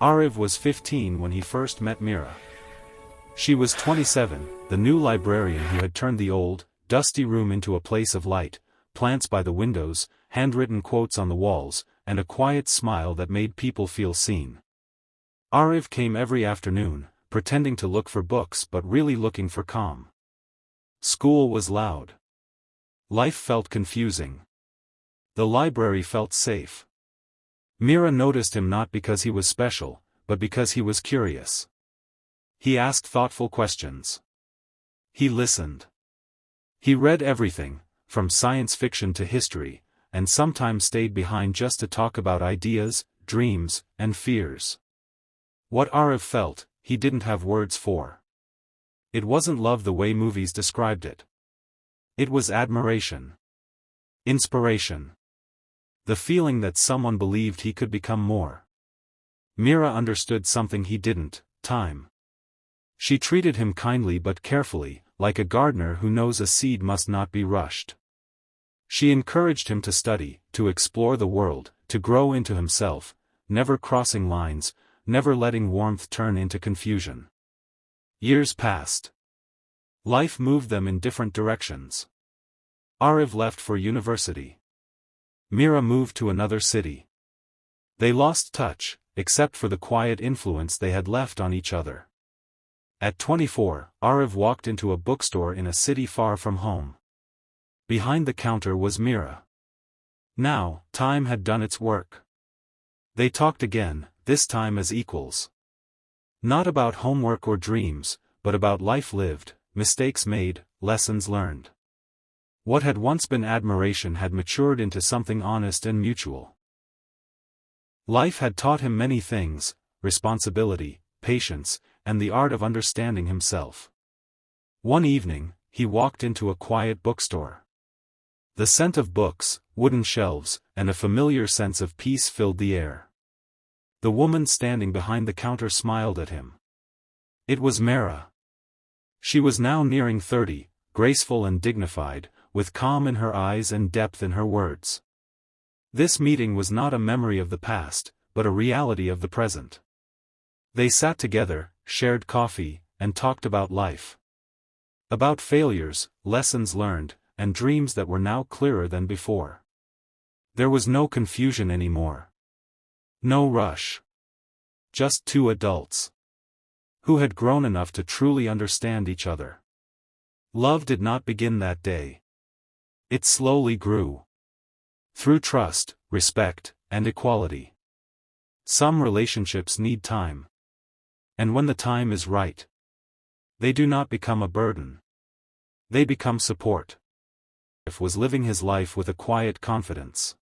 Ariv was 15 when he first met Mira. She was 27, the new librarian who had turned the old, dusty room into a place of light, plants by the windows, handwritten quotes on the walls, and a quiet smile that made people feel seen. Ariv came every afternoon, pretending to look for books but really looking for calm. School was loud. Life felt confusing. The library felt safe. Mira noticed him not because he was special, but because he was curious. He asked thoughtful questions. He listened. He read everything, from science fiction to history, and sometimes stayed behind just to talk about ideas, dreams, and fears. What Ariv felt, he didn't have words for. It wasn't love the way movies described it. It was admiration. Inspiration. The feeling that someone believed he could become more. Mira understood something he didn't: time. She treated him kindly but carefully, like a gardener who knows a seed must not be rushed. She encouraged him to study, to explore the world, to grow into himself, never crossing lines, never letting warmth turn into confusion. Years passed. Life moved them in different directions. Ariv left for university. Mira moved to another city. They lost touch, except for the quiet influence they had left on each other. At 24, Ariv walked into a bookstore in a city far from home. Behind the counter was Mira. Now, time had done its work. They talked again, this time as equals. Not about homework or dreams, but about life lived, mistakes made, lessons learned. What had once been admiration had matured into something honest and mutual. Life had taught him many things: responsibility, patience, and the art of understanding himself. One evening, he walked into a quiet bookstore. The scent of books, wooden shelves, and a familiar sense of peace filled the air. The woman standing behind the counter smiled at him. It was Mira. She was now nearing 30, graceful and dignified, with calm in her eyes and depth in her words. This meeting was not a memory of the past, but a reality of the present. They sat together, shared coffee, and talked about life. About failures, lessons learned, and dreams that were now clearer than before. There was no confusion anymore. No rush. Just two adults who had grown enough to truly understand each other. Love did not begin that day. It slowly grew. Through trust, respect, and equality. Some relationships need time. And when the time is right, they do not become a burden. They become support. Ariv was living his life with a quiet confidence.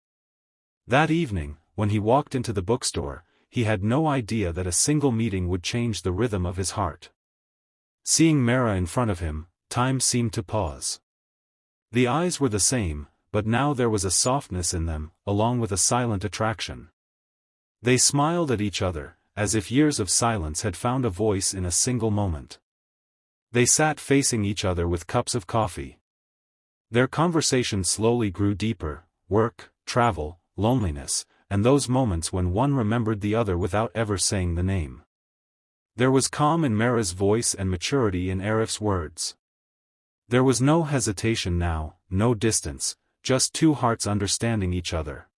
That evening, when he walked into the bookstore, he had no idea that a single meeting would change the rhythm of his heart. Seeing Mira in front of him, time seemed to pause. The eyes were the same, but now there was a softness in them, along with a silent attraction. They smiled at each other, as if years of silence had found a voice in a single moment. They sat facing each other with cups of coffee. Their conversation slowly grew deeper: work, travel, loneliness, and those moments when one remembered the other without ever saying the name. There was calm in Mira's voice and maturity in Arif's words. There was no hesitation now, no distance, just two hearts understanding each other.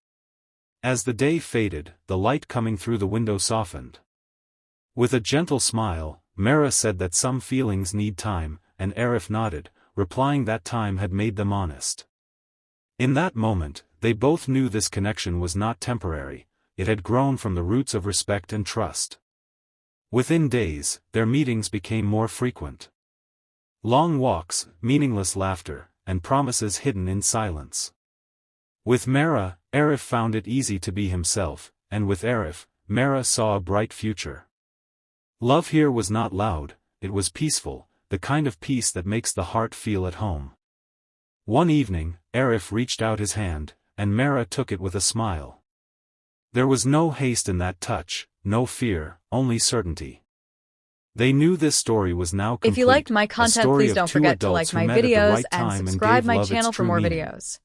As the day faded, the light coming through the window softened. With a gentle smile, Mira said that some feelings need time, and Arif nodded, replying that time had made them honest. In that moment, they both knew this connection was not temporary, it had grown from the roots of respect and trust. Within days, their meetings became more frequent. Long walks, meaningless laughter, and promises hidden in silence. With Mira, Arif found it easy to be himself, and with Arif, Mira saw a bright future. Love here was not loud, it was peaceful, the kind of peace that makes the heart feel at home. One evening, Arif reached out his hand, and Mira took it with a smile. There was no haste in that touch, no fear, only certainty. They knew this story was now complete. If you liked my a content, story please of don't two forget to adults like who my met at the videos right and time subscribe gave my love its channel for true more meaning. videos.